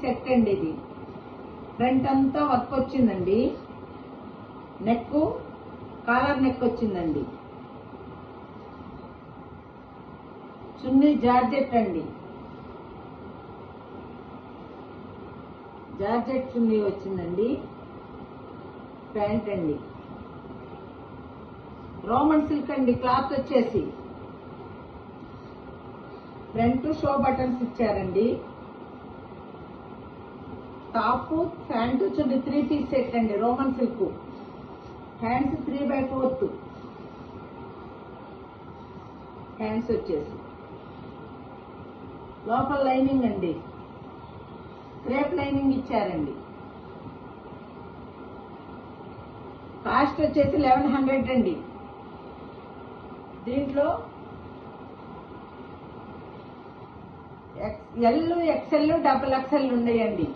Set అండి. ఇది front అంతా వర్క్ వచ్చిందండి. నెక్ కాలర్ నెక్ వచ్చిందండి. చున్నీ జార్జెట్ అండి. జార్జెట్ చున్నీ వచ్చిందండి. ప్యాంట్ అండి. రోమన్ సిల్క్ అండి. క్లాత్ వచ్చేసి ఫ్రంట్ షో బటన్స్ ఇచ్చారండి. టాప్ ప్యాంటు చున్నీ 3 పీస్ సెట్ అండి. Roman silk. హ్యాండ్స్ 3/4 హ్యాండ్స్ వచ్చేసి లోపల లైనింగ్ అండి. క్రేప్ లైనింగ్ ఇచ్చారండి. కాస్ట్ వచ్చేసి 1100 అండి. దీంట్లో ఎల్, XL, XXL ఉన్నాయండి.